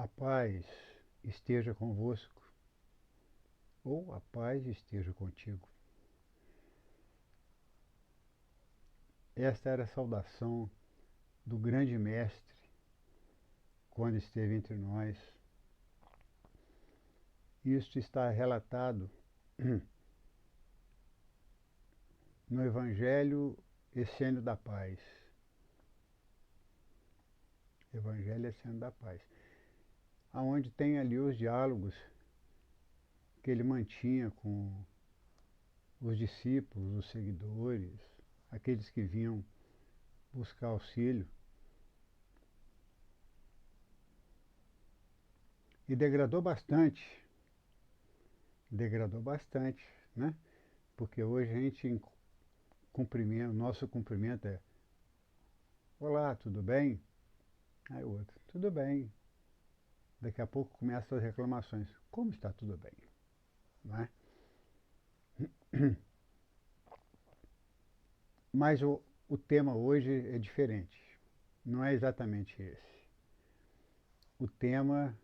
A paz esteja convosco, ou a paz esteja contigo. Esta era a saudação do grande mestre quando esteve entre nós. Isto está relatado no Evangelho Essênio da Paz. Evangelho Essênio da Paz. Onde tem ali os diálogos que ele mantinha com os discípulos, os seguidores, aqueles que vinham buscar auxílio. E degradou bastante, né? Porque hoje a gente cumprimenta, nosso cumprimento é: olá, tudo bem? Aí o outro: tudo bem. Daqui a pouco começam as reclamações: como está tudo bem? Não é? Mas o tema hoje é diferente. Não é exatamente esse. O tema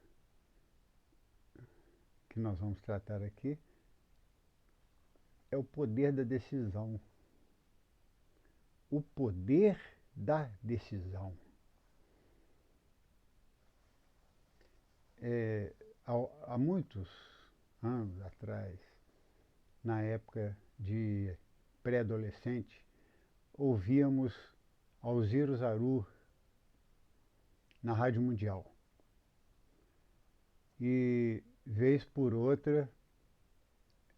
que nós vamos tratar aqui é o poder da decisão. O poder da decisão. Há muitos anos atrás, na época de pré-adolescente, ouvíamos Alziro Zaru na Rádio Mundial. E, vez por outra,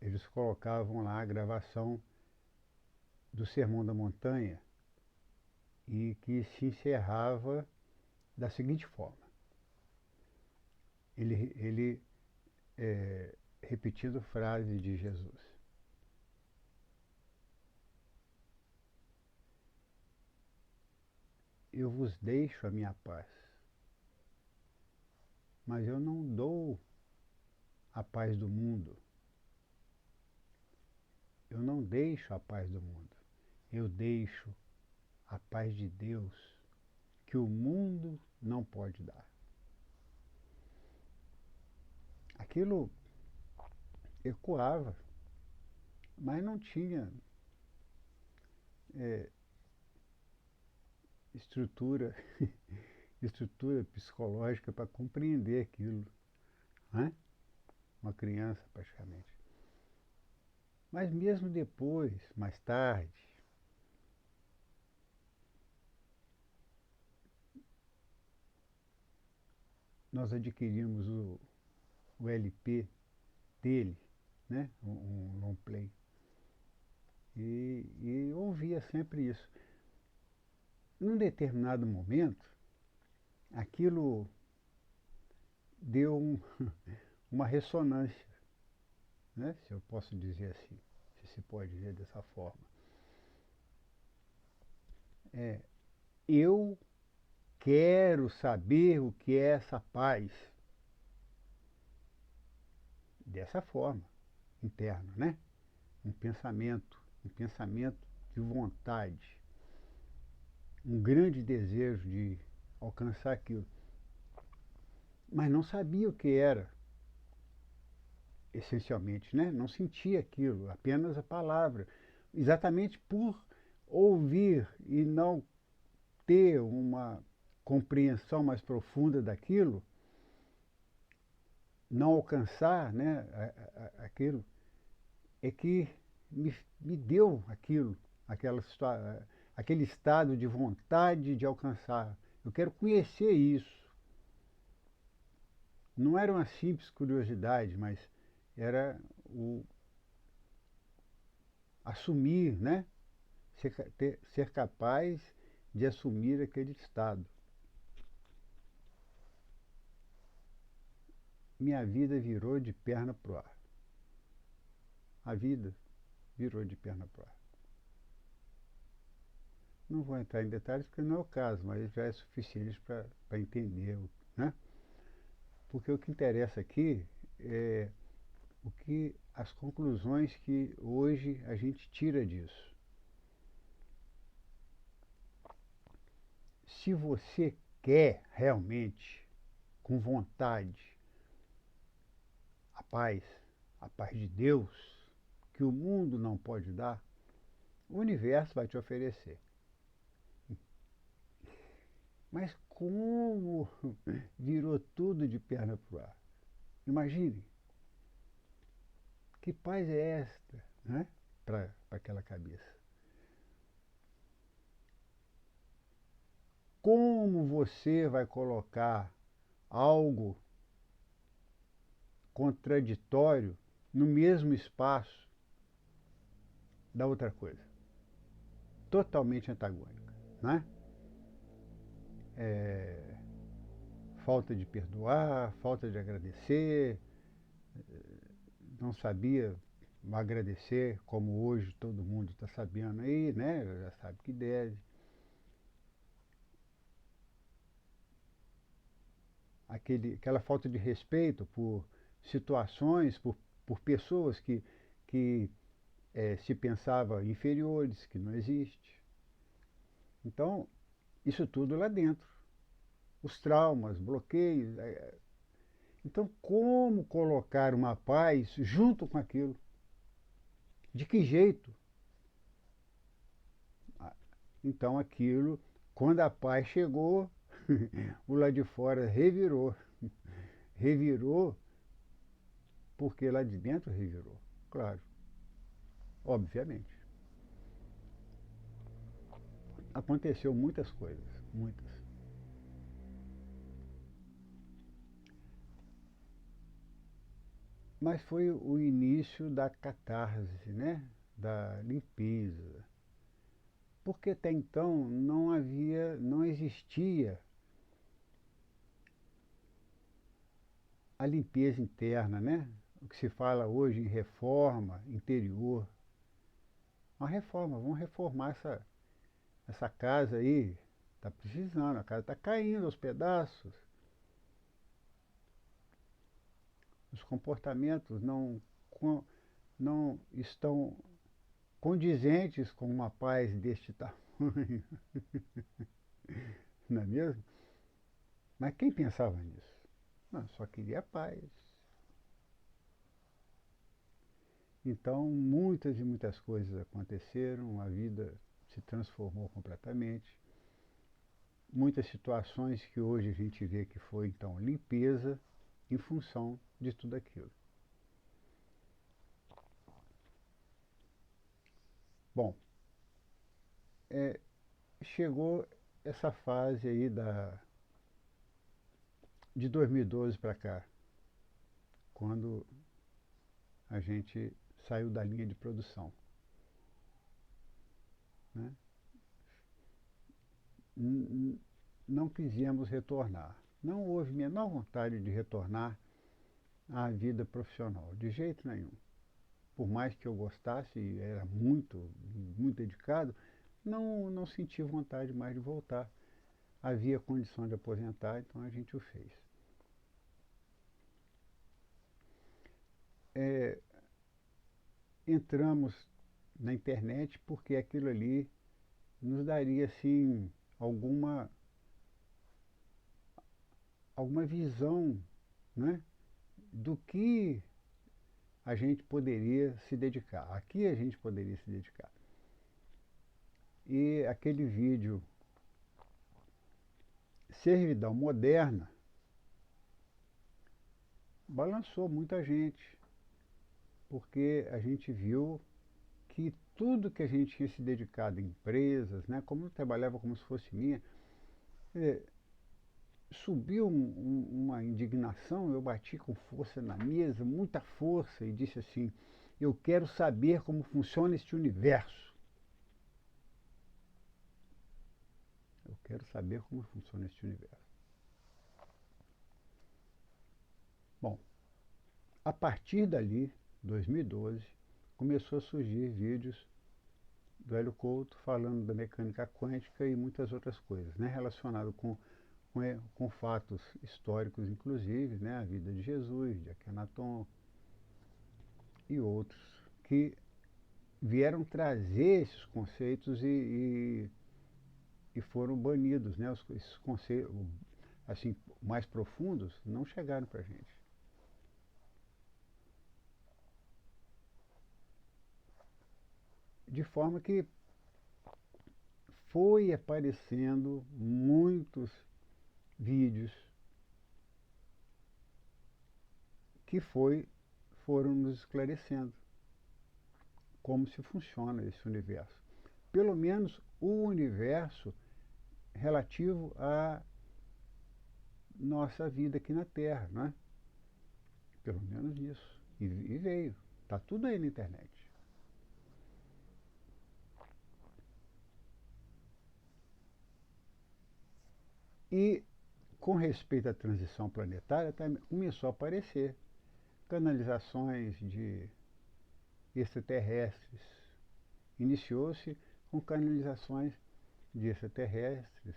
eles colocavam lá a gravação do Sermão da Montanha, e que se encerrava da seguinte forma. Ele repetindo a frase de Jesus: eu vos deixo a minha paz, mas eu não dou a paz do mundo. Eu não deixo a paz do mundo. Eu deixo a paz de Deus, que o mundo não pode dar. Aquilo ecoava, mas não tinha estrutura psicológica para compreender aquilo, né? Uma criança praticamente. Mas mesmo depois, mais tarde, nós adquirimos o LP dele, né? Um long play. E ouvia sempre isso. Num determinado momento, aquilo deu uma ressonância, né? Se eu posso dizer assim, se pode dizer dessa forma. Eu quero saber o que é essa paz. Dessa forma, interno, né? Um pensamento de vontade, um grande desejo de alcançar aquilo. Mas não sabia o que era, essencialmente, né? Não sentia aquilo, apenas a palavra. Exatamente por ouvir e não ter uma compreensão mais profunda daquilo, não alcançar, né, aquilo, é que me deu aquilo, aquele estado de vontade de alcançar. Eu quero conhecer isso. Não era uma simples curiosidade, mas era o assumir, né? Ser capaz de assumir aquele estado. Minha vida virou de perna pro ar. A vida virou de perna pro ar. Não vou entrar em detalhes porque não é o caso, mas já é suficiente para entender, né? Porque o que interessa aqui é as conclusões que hoje a gente tira disso. Se você quer realmente com vontade, a paz de Deus, que o mundo não pode dar, o universo vai te oferecer. Mas como virou tudo de perna para o ar? Imagine, que paz é esta, né? Para aquela cabeça. Como você vai colocar algo contraditório no mesmo espaço da outra coisa? Totalmente antagônica, né? Falta de perdoar, falta de agradecer, não sabia agradecer como hoje todo mundo está sabendo aí, né? Já sabe que deve. Aquela falta de respeito por situações, por pessoas que se pensava inferiores, que não existe. Então, isso tudo lá dentro. Os traumas, bloqueios. Então, como colocar uma paz junto com aquilo? De que jeito? Então, aquilo, quando a paz chegou, o lá de fora revirou. Revirou porque lá de dentro revirou, claro, obviamente. Aconteceu muitas coisas, muitas. Mas foi o início da catarse, né? Da limpeza. Porque até então não existia a limpeza interna, né? O que se fala hoje em reforma interior. Uma reforma, vamos reformar essa casa aí. Está precisando, a casa está caindo aos pedaços. Os comportamentos não estão condizentes com uma paz deste tamanho. Não é mesmo? Mas quem pensava nisso? Não, só queria paz. Então, muitas e muitas coisas aconteceram, a vida se transformou completamente. Muitas situações que hoje a gente vê que foi, então, limpeza em função de tudo aquilo. Bom, chegou essa fase aí de 2012 para cá, quando a gente saiu da linha de produção, né? Não quisemos retornar. Não houve menor vontade de retornar à vida profissional, de jeito nenhum. Por mais que eu gostasse e era muito, muito dedicado, não senti vontade mais de voltar. Havia condição de aposentar, então a gente o fez. Entramos na internet porque aquilo ali nos daria assim alguma visão, né, do que a gente poderia se dedicar, a que a gente poderia se dedicar. E aquele vídeo Servidão Moderna balançou muita gente, porque a gente viu que tudo que a gente tinha se dedicado em empresas, né, como eu trabalhava como se fosse minha, subiu uma indignação, eu bati com força na mesa, muita força, e disse assim: eu quero saber como funciona este universo. Eu quero saber como funciona este universo. Bom, a partir dali, 2012, começou a surgir vídeos do Hélio Couto falando da mecânica quântica e muitas outras coisas, né, relacionado com fatos históricos, inclusive, né, a vida de Jesus, de Akhenaton e outros, que vieram trazer esses conceitos e foram banidos, né, esses conceitos, assim, mais profundos, não chegaram para a gente. De forma que foi aparecendo muitos vídeos que foram nos esclarecendo como se funciona esse universo. Pelo menos o universo relativo à nossa vida aqui na Terra, né? Pelo menos isso. E veio. Está tudo aí na internet. E com respeito à transição planetária, começou a aparecer canalizações de extraterrestres. Iniciou-se com canalizações de extraterrestres,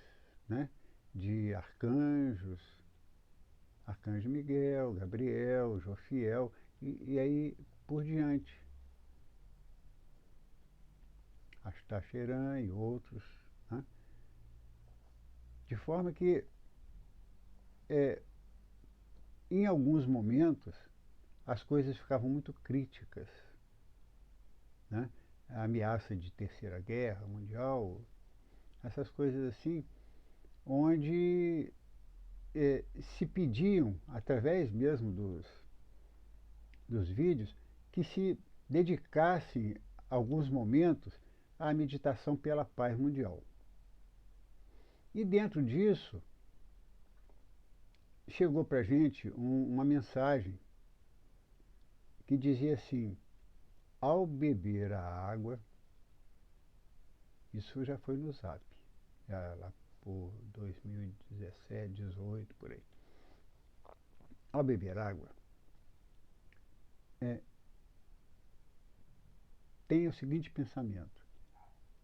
né? De arcanjos, Arcanjo Miguel, Gabriel, Jofiel, e aí por diante. Astacheran e outros. Né? De forma que, em alguns momentos, as coisas ficavam muito críticas. Né? A ameaça de terceira guerra mundial, essas coisas assim, onde se pediam, através mesmo dos vídeos, que se dedicassem alguns momentos à meditação pela paz mundial. E dentro disso, chegou para a gente uma mensagem que dizia assim: ao beber a água, isso já foi no Zap, já lá por 2017, 18, por aí. Ao beber água, tenha o seguinte pensamento: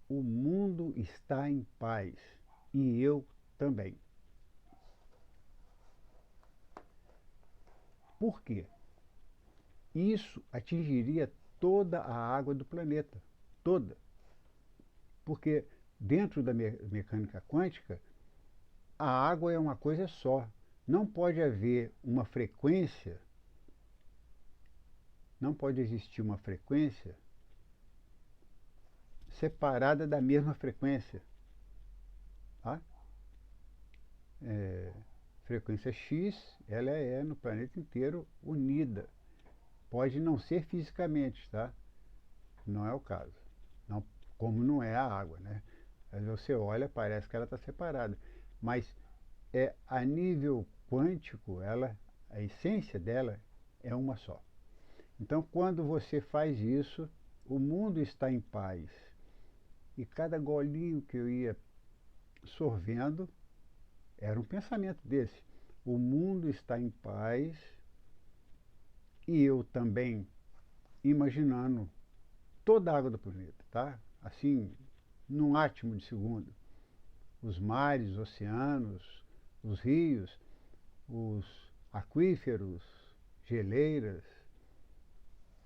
o mundo está em paz e eu também. Por quê? Isso atingiria toda a água do planeta, toda. Porque dentro da mecânica quântica, a água é uma coisa só. Não pode haver uma frequência, não pode existir uma frequência separada da mesma frequência. Tá? Frequência X, ela é no planeta inteiro unida. Pode não ser fisicamente, tá? Não é o caso. Não, como não é a água, né? Aí você olha, parece que ela está separada. Mas a nível quântico, a essência dela é uma só. Então, quando você faz isso, o mundo está em paz. E cada golinho que eu ia sorvendo era um pensamento desse. O mundo está em paz e eu também imaginando toda a água do planeta, tá? Assim, num átimo de segundo. Os mares, os oceanos, os rios, os aquíferos, geleiras,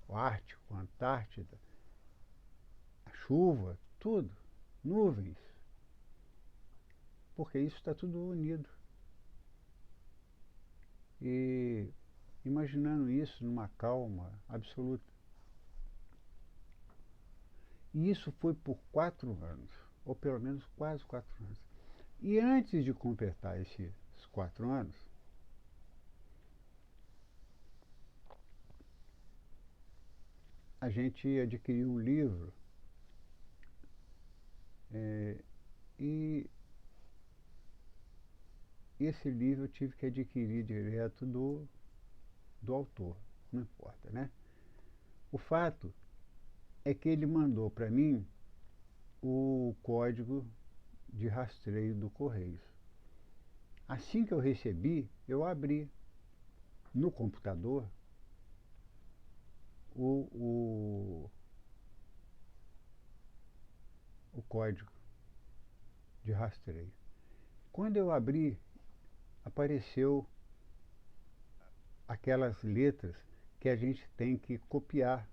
o Ártico, a Antártida, a chuva, tudo, nuvens, porque isso está tudo unido. E imaginando isso numa calma absoluta. E isso foi por 4 anos, ou pelo menos quase 4 anos. E antes de completar esses 4 anos, a gente adquiriu um livro e esse livro eu tive que adquirir direto do autor, não importa, né? O fato é que ele mandou para mim o código de rastreio do Correios. Assim que eu recebi, eu abri no computador o, o código de rastreio. Quando eu abri, apareceu aquelas letras que a gente tem que copiar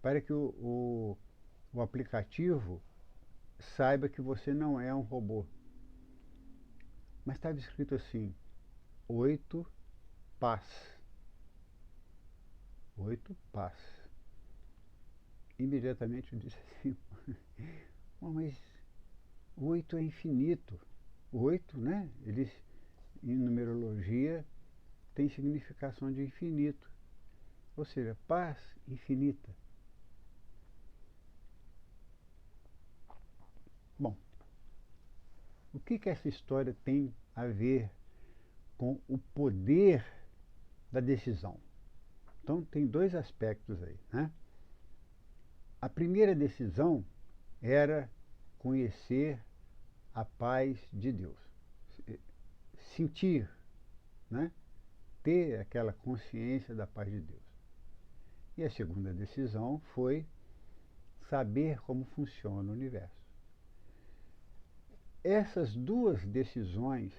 para que o aplicativo saiba que você não é um robô. mas estava escrito assim, 8 pás. 8 pás. Imediatamente eu disse assim, mas 8 é infinito. 8, né? Eles, em numerologia, tem significação de infinito. Ou seja, paz infinita. Bom, o que essa história tem a ver com o poder da decisão? Então, tem dois aspectos aí, né? A primeira decisão era conhecer a paz de Deus. Sentir, né? Ter aquela consciência da paz de Deus. E a segunda decisão foi saber como funciona o universo. Essas duas decisões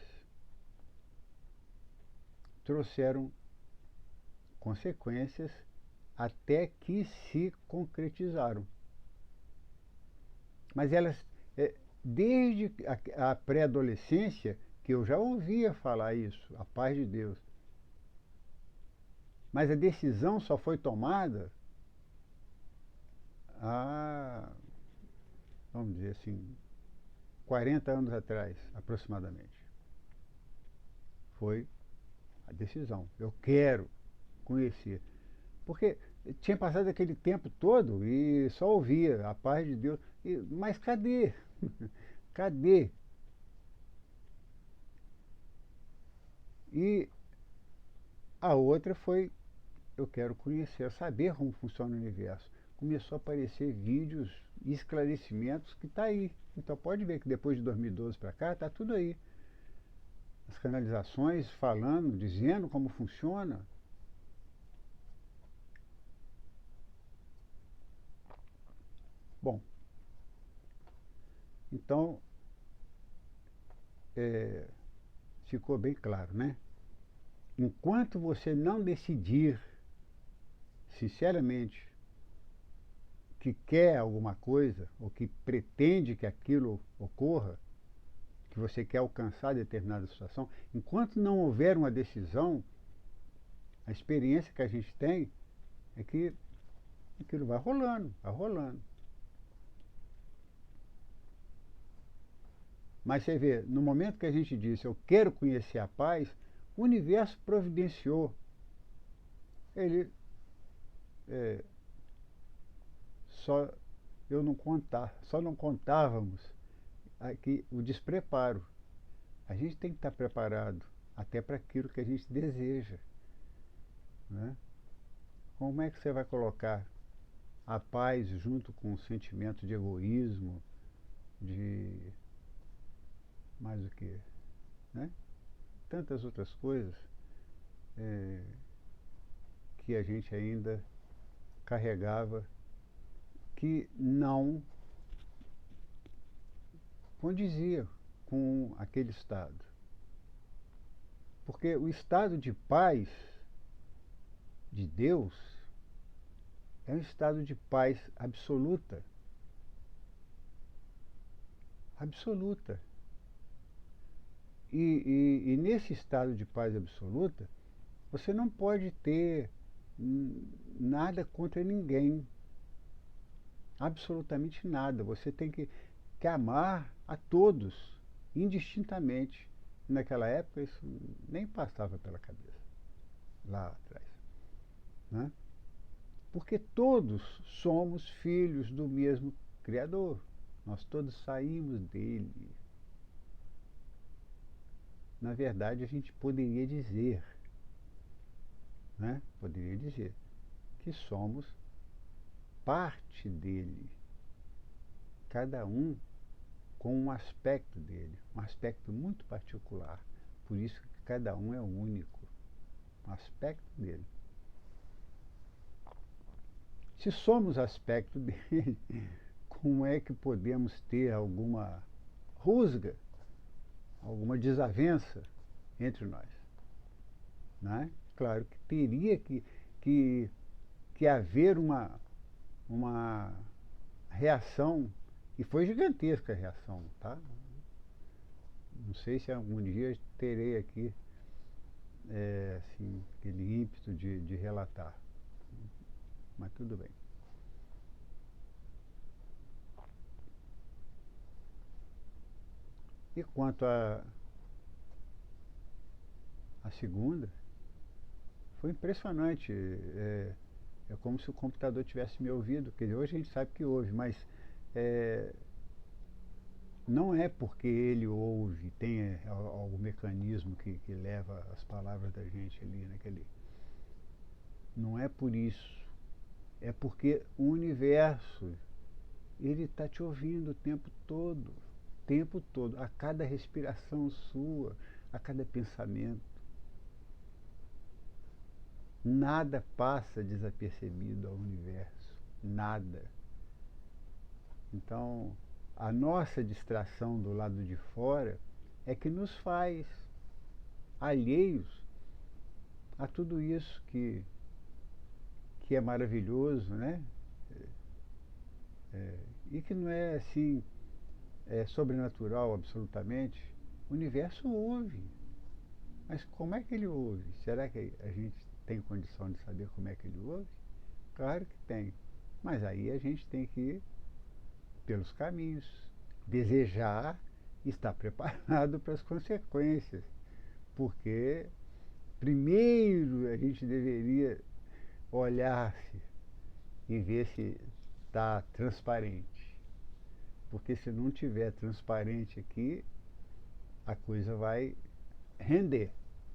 trouxeram consequências até que se concretizaram. Mas elas, desde a pré-adolescência, que eu já ouvia falar isso, a paz de Deus. Mas a decisão só foi tomada há, vamos dizer assim, 40 anos atrás, aproximadamente. Foi a decisão. Eu quero conhecer. Porque tinha passado aquele tempo todo e só ouvia a paz de Deus. Mas cadê? Cadê? E a outra foi, eu quero conhecer, saber como funciona o universo. Começou a aparecer vídeos e esclarecimentos que está aí. Então pode ver que depois de 2012 para cá, está tudo aí. As canalizações falando, dizendo como funciona. Bom, então ficou bem claro, né? Enquanto você não decidir sinceramente que quer alguma coisa ou que pretende que aquilo ocorra, que você quer alcançar determinada situação, enquanto não houver uma decisão, a experiência que a gente tem é que aquilo vai rolando, vai rolando. Mas você vê, no momento que a gente disse eu quero conhecer a paz, o universo providenciou. Ele só só não contávamos aqui o despreparo. A gente tem que estar preparado até para aquilo que a gente deseja, né? Como é que você vai colocar a paz junto com o sentimento de egoísmo, de mais o que, né? Tantas outras coisas que a gente ainda carregava que não condizia com aquele estado. Porque o estado de paz de Deus é um estado de paz absoluta. Absoluta. E nesse estado de paz absoluta, você não pode ter nada contra ninguém. Absolutamente nada. Você tem que amar a todos, indistintamente. Naquela época isso nem passava pela cabeça, lá atrás, né? Porque todos somos filhos do mesmo Criador. Nós todos saímos dele. Na verdade, a gente poderia dizer, né? Poderia dizer que somos parte dele. Cada um com um aspecto dele, um aspecto muito particular. Por isso que cada um é único, um aspecto dele. Se somos aspecto dele, como é que podemos ter alguma rusga, alguma desavença entre nós? Né? Claro que teria que haver uma reação, e foi gigantesca a reação, tá? Não sei se algum dia terei aqui assim, aquele ímpeto de relatar. Mas tudo bem. E quanto a segunda, foi impressionante. É como se o computador tivesse me ouvido. Quer dizer, hoje a gente sabe que ouve, mas é, não é porque ele ouve, tem algum mecanismo que leva as palavras da gente ali naquele. Não é por isso. É porque o universo, ele está te ouvindo o tempo todo. O tempo todo. A cada respiração sua, a cada pensamento. Nada passa desapercebido ao universo. Nada. Então, a nossa distração do lado de fora é que nos faz alheios a tudo isso que é maravilhoso, né? E que não é assim sobrenatural absolutamente. O universo ouve. Mas como é que ele ouve? Será que a gente tem condição de saber como é que ele ouve? Claro que tem. Mas aí a gente tem que ir pelos caminhos. Desejar estar preparado para as consequências. Porque primeiro a gente deveria olhar-se e ver se está transparente. Porque se não tiver transparente aqui, a coisa vai render.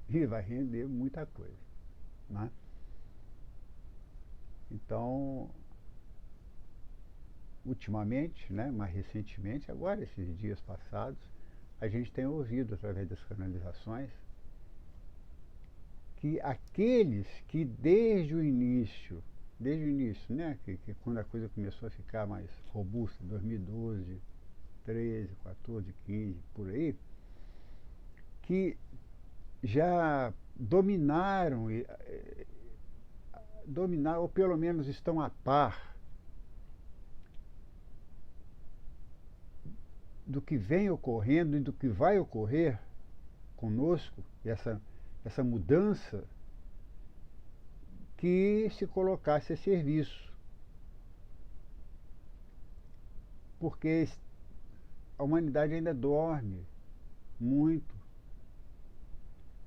E vai render muita coisa. Né? Então, ultimamente, né, mais recentemente, agora esses dias passados, a gente tem ouvido através das canalizações que aqueles que desde o início, né, que quando a coisa começou a ficar mais robusta, 2012, 13, 14, 15, por aí, que já dominaram, ou pelo menos estão a par do que vem ocorrendo e do que vai ocorrer conosco, essa mudança, que se colocasse a serviço. Porque a humanidade ainda dorme muito.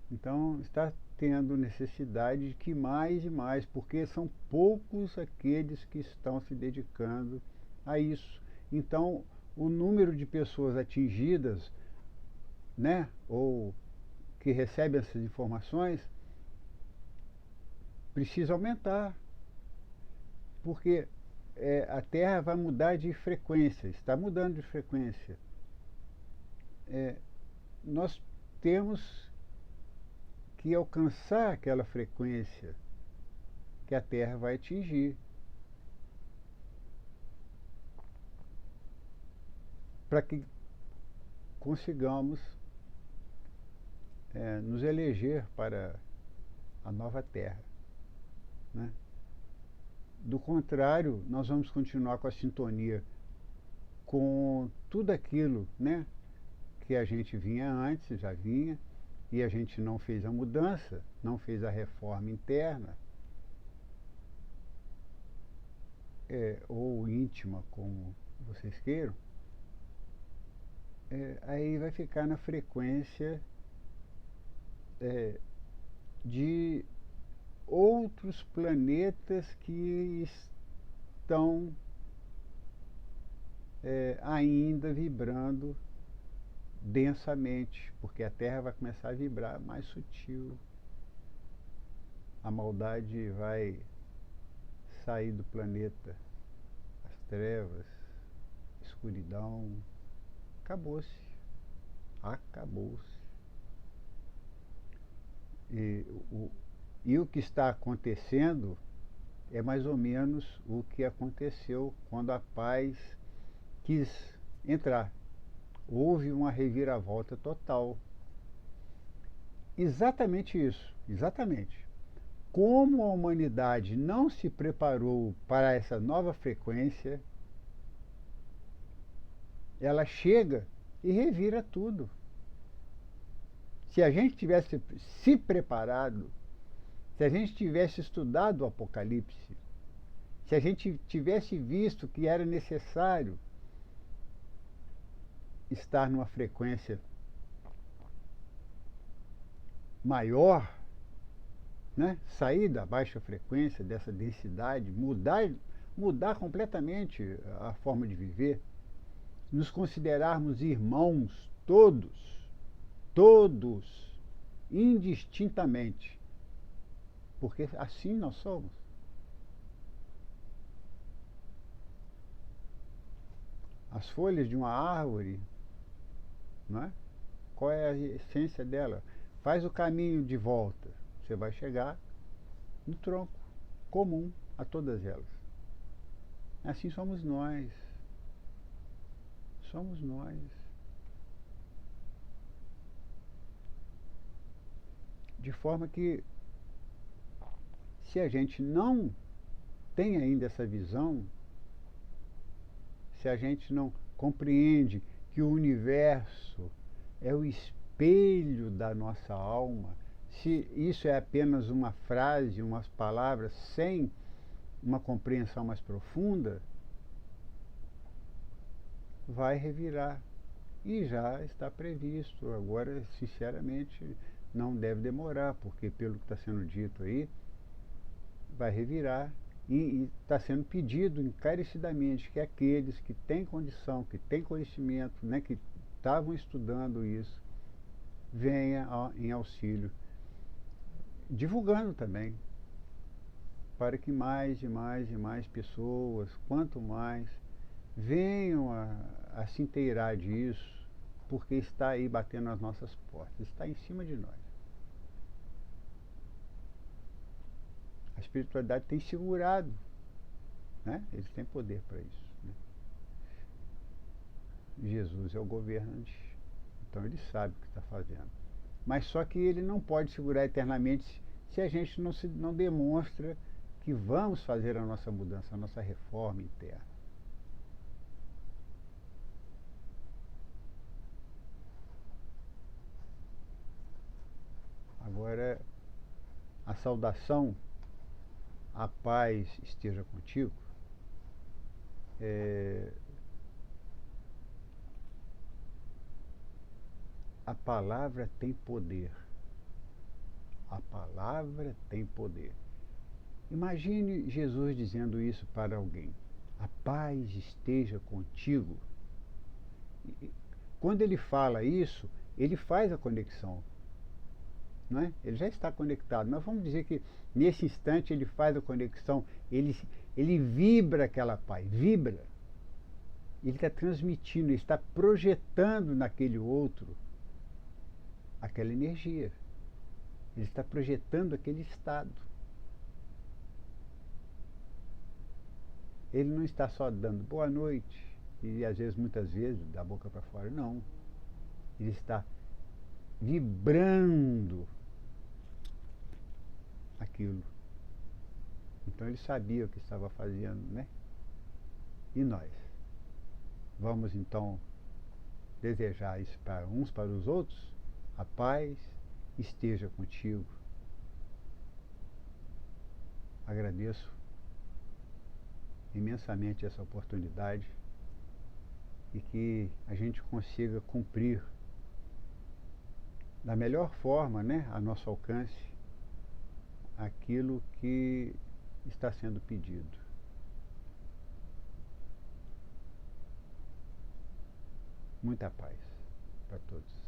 Então está tendo necessidade de que mais e mais, porque são poucos aqueles que estão se dedicando a isso. Então o número de pessoas atingidas, né, ou que recebem essas informações, precisa aumentar, porque a Terra vai mudar de frequência, está mudando de frequência. Nós temos que alcançar aquela frequência que a Terra vai atingir, para que consigamos nos eleger para a nova Terra. Né? Do contrário, nós vamos continuar com a sintonia com tudo aquilo, né, que a gente vinha antes, já vinha, e a gente não fez a mudança, não fez a reforma interna, ou íntima, como vocês queiram, aí vai ficar na frequência de outros planetas que estão ainda vibrando densamente, porque a Terra vai começar a vibrar mais sutil. A maldade vai sair do planeta, as trevas, a escuridão, acabou-se. Acabou-se. E o que está acontecendo é mais ou menos o que aconteceu quando a paz quis entrar. Houve uma reviravolta total. Exatamente isso, exatamente. Como a humanidade não se preparou para essa nova frequência, ela chega e revira tudo. Se a gente tivesse se preparado, se a gente tivesse estudado o Apocalipse, se a gente tivesse visto que era necessário estar numa frequência maior, né? Sair da baixa frequência, dessa densidade, mudar completamente a forma de viver, nos considerarmos irmãos todos, indistintamente, porque assim nós somos. As folhas de uma árvore, não é? Qual é a essência dela? Faz o caminho de volta, você vai chegar no tronco comum a todas elas. Assim somos nós. Somos nós. De forma que, se a gente não tem ainda essa visão, se a gente não compreende que o universo é o espelho da nossa alma, se isso é apenas uma frase, umas palavras, sem uma compreensão mais profunda, vai revirar. E já está previsto. Agora, sinceramente, não deve demorar, porque pelo que está sendo dito aí, vai revirar e está sendo pedido encarecidamente que aqueles que têm condição, que têm conhecimento, né, que estavam estudando isso, venha em auxílio, divulgando também, para que mais e mais e mais pessoas, quanto mais, venham a se inteirar disso, porque está aí batendo nas nossas portas, está em cima de nós. A espiritualidade tem segurado, né? Eles têm poder para isso, né? Jesus é o governante, então ele sabe o que está fazendo. Mas só que ele não pode segurar eternamente se a gente não demonstra que vamos fazer a nossa mudança, a nossa reforma interna. Agora, a saudação, a paz esteja contigo, a palavra tem poder. A palavra tem poder. Imagine Jesus dizendo isso para alguém. A paz esteja contigo. Quando ele fala isso, ele faz a conexão. Não é? Ele já está conectado. Mas vamos dizer que nesse instante ele faz a conexão, ele vibra aquela paz, vibra. Ele está transmitindo, ele está projetando naquele outro aquela energia. Ele está projetando aquele estado. Ele não está só dando boa noite, e às vezes, muitas vezes, da boca para fora, não. Ele está vibrando aquilo. Então ele sabia o que estava fazendo, né? E nós? Vamos então desejar isso para uns para os outros? A paz esteja contigo. Agradeço imensamente essa oportunidade e que a gente consiga cumprir da melhor forma, né, a nosso alcance, aquilo que está sendo pedido. Muita paz para todos.